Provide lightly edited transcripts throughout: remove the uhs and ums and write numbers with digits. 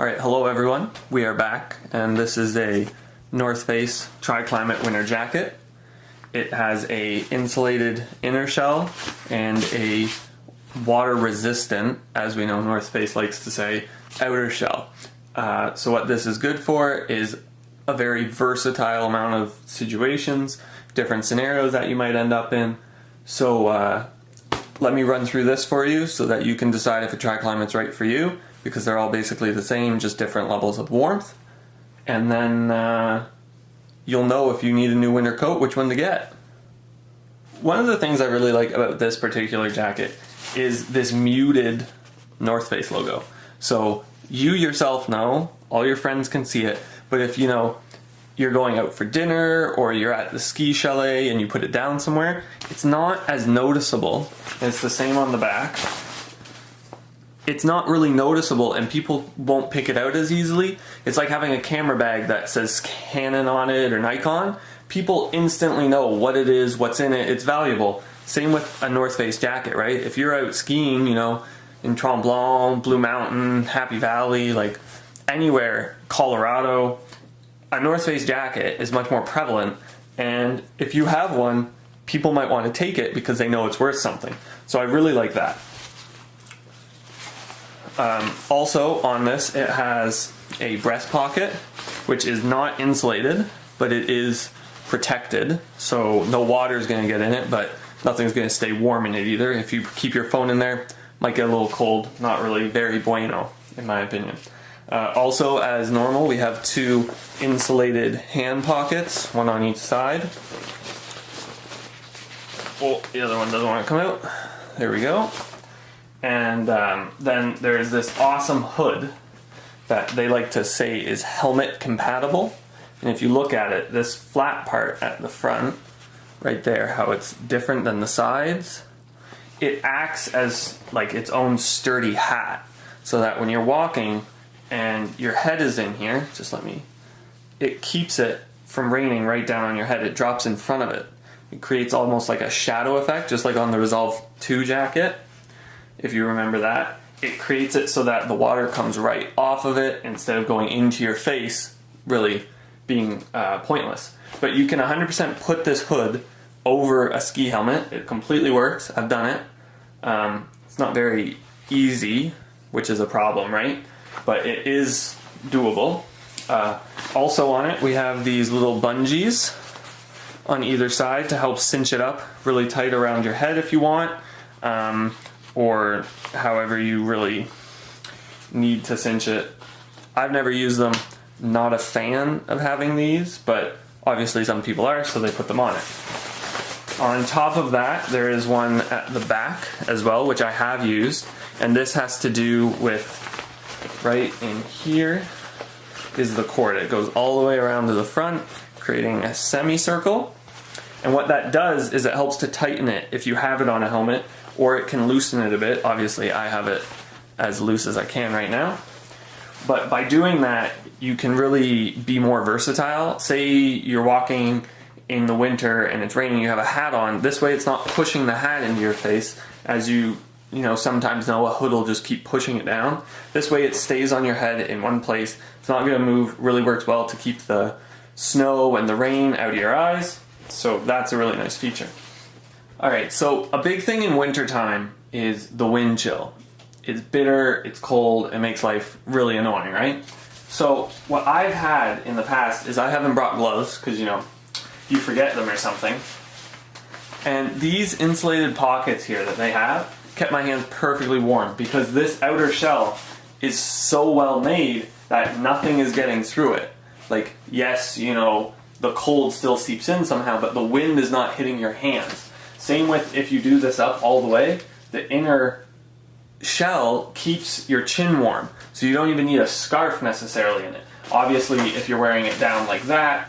Alright, hello everyone. We are back, and this is a North Face Tri-Climate winter jacket. It has a insulated inner shell and a water resistant, as we know North Face likes to say, outer shell. So what this is good for is a very versatile amount of situations, different scenarios that you might end up in. So let me run through this for you so that you can decide if a Tri-Climate's right for you, because they're all basically the same, just different levels of warmth. And then you'll know if you need a new winter coat, which one to get. One of the things I really like about this particular jacket is this muted North Face logo. So you yourself know, all your friends can see it, but if you know you're going out for dinner or you're at the ski chalet and you put it down somewhere, it's not as noticeable. It's the same on the back. It's not really noticeable and people won't pick it out as easily. It's like having a camera bag that says Canon on it or Nikon. People instantly know what it is, what's in it, it's valuable. Same with a North Face jacket, right? If you're out skiing, you know, in Tremblant, Blue Mountain, Happy Valley, like anywhere, Colorado, a North Face jacket is much more prevalent, and if you have one, people might want to take it because they know it's worth something. So I really like that. Also on this, it has a breast pocket, which is not insulated, but it is protected, so no water is going to get in it, but nothing's going to stay warm in it either. If you keep your phone in there, might get a little cold. Not really very bueno, in my opinion. Also, as normal, we have two insulated hand pockets, one on each side. Oh, the other one doesn't want to come out. There we go. And then there's this awesome hood that they like to say is helmet compatible. And if you look at it, this flat part at the front, right there, how it's different than the sides, it acts as like its own sturdy hat. So that when you're walking and your head is in here, it keeps it from raining right down on your head. It drops in front of it. It creates almost like a shadow effect, just like on the Resolve 2 jacket. If you remember that, it creates it so that the water comes right off of it instead of going into your face, really being pointless. But you can 100% put this hood over a ski helmet. It completely works. I've done it. It's not very easy, which is a problem, right? But it is doable. Also on it, we have these little bungees on either side to help cinch it up really tight around your head if you want. Or however you really need to cinch it. I've never used them, not a fan of having these, but obviously some people are, so they put them on it. On top of that, there is one at the back as well, which I have used, and this has to do with, right in here is the cord. It goes all the way around to the front, creating a semicircle, and what that does is it helps to tighten it if you have it on a helmet, or it can loosen it a bit. Obviously I have it as loose as I can right now, but by doing that you can really be more versatile. Say you're walking in the winter and it's raining, you have a hat on, this way it's not pushing the hat into your face. As you sometimes know, a hood will just keep pushing it down. This way it stays on your head in one place, it's not going to move. Really works well to keep the snow and the rain out of your eyes, so that's a really nice feature. Alright, so a big thing in wintertime is the wind chill. It's bitter, it's cold, it makes life really annoying, right? So what I've had in the past is I haven't brought gloves, because you forget them or something. And these insulated pockets here that they have kept my hands perfectly warm, because this outer shell is so well made that nothing is getting through it. Like, yes, the cold still seeps in somehow, but the wind is not hitting your hands. Same with if you do this up all the way, the inner shell keeps your chin warm, so you don't even need a scarf necessarily in it. Obviously, if you're wearing it down like that,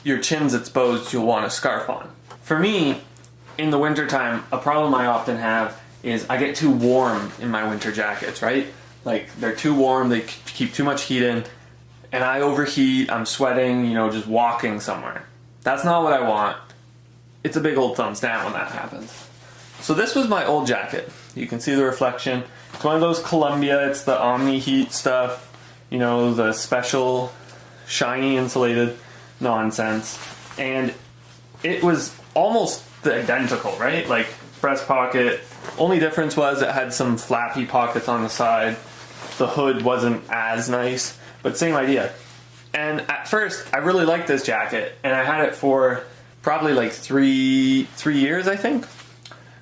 your chin's exposed, you'll want a scarf on. For me, in the wintertime, a problem I often have is I get too warm in my winter jackets, right? Like, they're too warm, they keep too much heat in, and I overheat, I'm sweating, just walking somewhere. That's not what I want. It's a big old thumbs down when that happens. So this was my old jacket. You can see the reflection. It's one of those Columbia, it's the Omni Heat stuff. you know, the special shiny insulated nonsense, and it was almost identical, right? Like breast pocket. Only difference was it had some flappy pockets on the side. The hood wasn't as nice, but same idea. And at first, I really liked this jacket, and I had it for probably like three years, I think.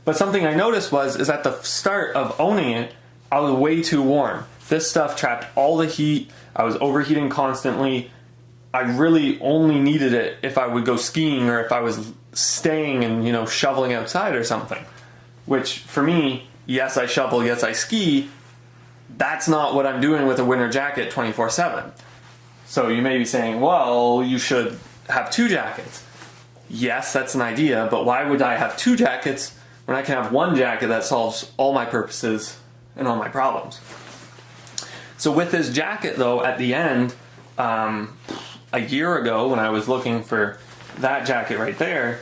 But something I noticed is at the start of owning it, I was way too warm. This stuff trapped all the heat. I was overheating constantly. I really only needed it if I would go skiing or if I was staying and, you know, shoveling outside or something. Which, for me, yes, I shovel, yes, I ski. That's not what I'm doing with a winter jacket 24/7. So you may be saying, well, you should have two jackets. Yes, that's an idea, but why would I have two jackets when I can have one jacket that solves all my purposes and all my problems? So with this jacket, though, at the end, a year ago when I was looking for that jacket right there,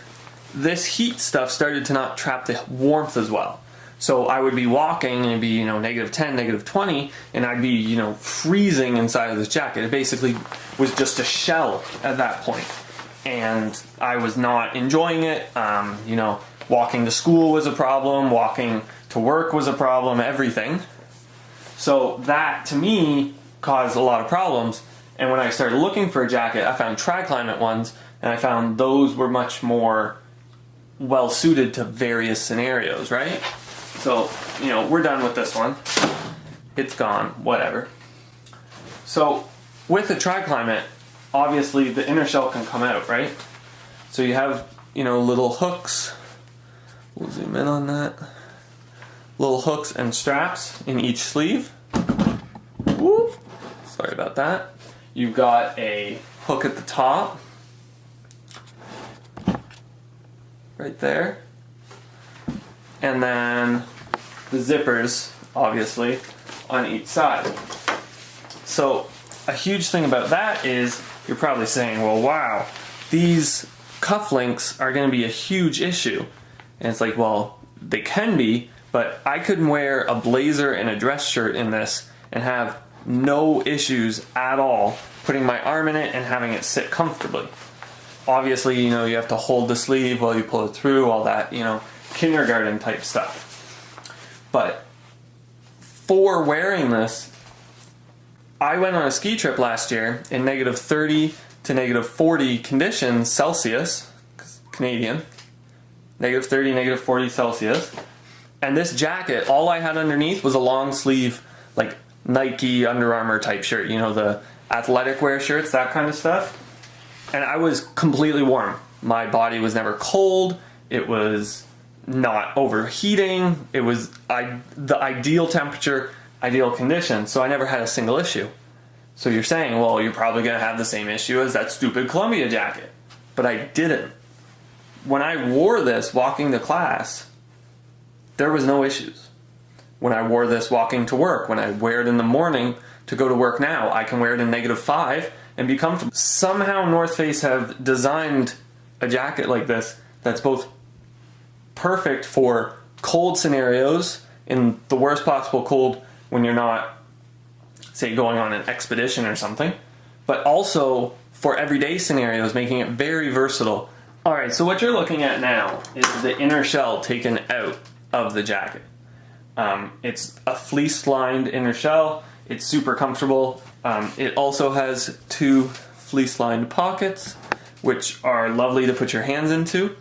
this heat stuff started to not trap the warmth as well. So I would be walking and it'd be, you know, -10, -20, and I'd be, you know, freezing inside of this jacket. It basically was just a shell at that point. And I was not enjoying it. You know, walking to school was a problem, walking to work was a problem, everything. So that, to me, caused a lot of problems. And when I started looking for a jacket, I found tri-climate ones, and I found those were much more well suited to various scenarios, right? So, you know, we're done with this one. It's gone, whatever. So, with the tri-climate, obviously the inner shell can come out, right? So you have, you know, little hooks. We'll zoom in on that. Little hooks and straps in each sleeve. Whoop. Sorry about that. You've got a hook at the top. Right there. And then the zippers, obviously, on each side. So a huge thing about that is you're probably saying, well, wow, these cufflinks are going to be a huge issue. And it's like, well, they can be, but I could wear a blazer and a dress shirt in this and have no issues at all putting my arm in it and having it sit comfortably. Obviously, you know, you have to hold the sleeve while you pull it through, all that, you know, kindergarten type stuff. But for wearing this, I went on a ski trip last year in -30 to -40 conditions Celsius, Canadian, -30, -40 Celsius. And this jacket, all I had underneath was a long sleeve, like Nike, Under Armour type shirt, you know, the athletic wear shirts, that kind of stuff. And I was completely warm. My body was never cold. It was not overheating. It was the ideal temperature, ideal condition. So I never had a single issue. So you're saying, well, you're probably going to have the same issue as that stupid Columbia jacket. But I didn't. When I wore this walking to class, there was no issues. When I wore this walking to work, when I wear it in the morning to go to work now, I can wear it in -5 and be comfortable. Somehow North Face have designed a jacket like this that's both perfect for cold scenarios, in the worst possible cold when you're not, say, going on an expedition or something, but also for everyday scenarios, making it very versatile. Alright, so what you're looking at now is the inner shell taken out of the jacket. It's a fleece-lined inner shell. It's super comfortable. It also has 2 fleece-lined pockets, which are lovely to put your hands into.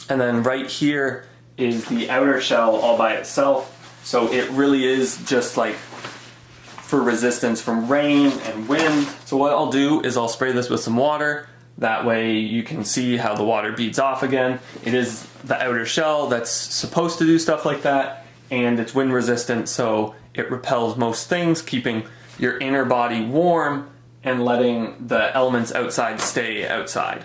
And then right here is the outer shell all by itself. So it really is just like for resistance from rain and wind. So what I'll do is I'll spray this with some water. That way you can see how the water beads off again. It is the outer shell that's supposed to do stuff like that, and it's wind resistant, so it repels most things, keeping your inner body warm and letting the elements outside stay outside.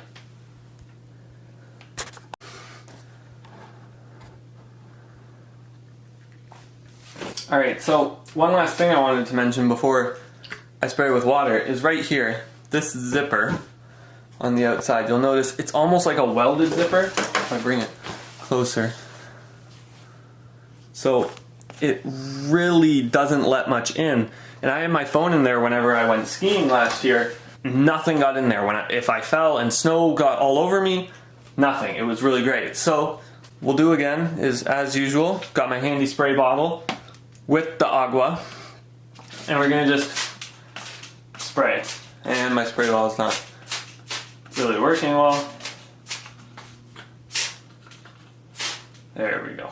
Alright, so one last thing I wanted to mention before I spray with water is right here, this zipper on the outside. You'll notice it's almost like a welded zipper. If I bring it closer. So it really doesn't let much in. And I had my phone in there whenever I went skiing last year. Nothing got in there. If I fell and snow got all over me, nothing. It was really great. So we'll do again is as usual. Got my handy spray bottle with the agua. And we're gonna just spray. And my spray bottle is not really working well. There we go.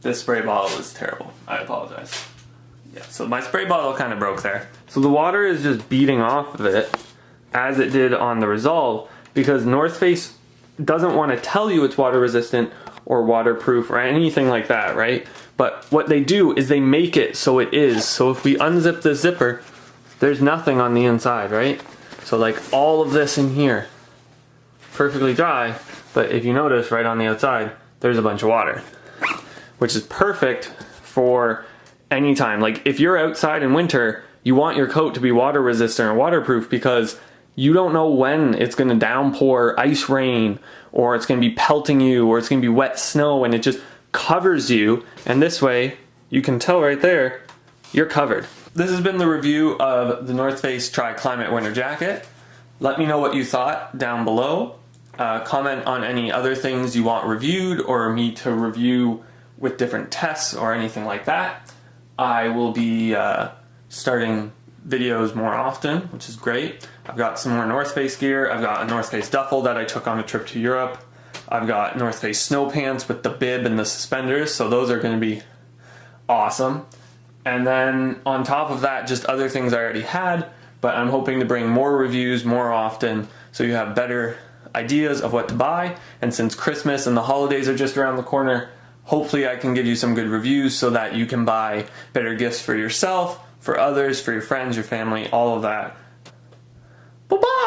This spray bottle is terrible. I apologize. Yeah, so my spray bottle kind of broke there. So the water is just beating off of it as it did on the Resolve because North Face doesn't want to tell you it's water resistant or waterproof or anything like that, right? But what they do is they make it so it is. So if we unzip the zipper, there's nothing on the inside, right? So like all of this in here, perfectly dry, but if you notice right on the outside, there's a bunch of water, which is perfect for any time. Like if you're outside in winter, you want your coat to be water resistant or waterproof because you don't know when it's gonna downpour ice rain or it's gonna be pelting you or it's gonna be wet snow and it just covers you. And this way, you can tell right there, you're covered. This has been the review of the North Face Tri-Climate Winter Jacket. Let me know what you thought down below. Comment on any other things you want reviewed or me to review with different tests or anything like that. I will be starting videos more often, which is great. I've got some more North Face gear. I've got a North Face duffel that I took on a trip to Europe. I've got North Face snow pants with the bib and the suspenders, so those are going to be awesome. And then on top of that, just other things I already had, but I'm hoping to bring more reviews more often so you have better ideas of what to buy. And since Christmas and the holidays are just around the corner, hopefully I can give you some good reviews so that you can buy better gifts for yourself, for others, for your friends, your family, all of that. Bye-bye!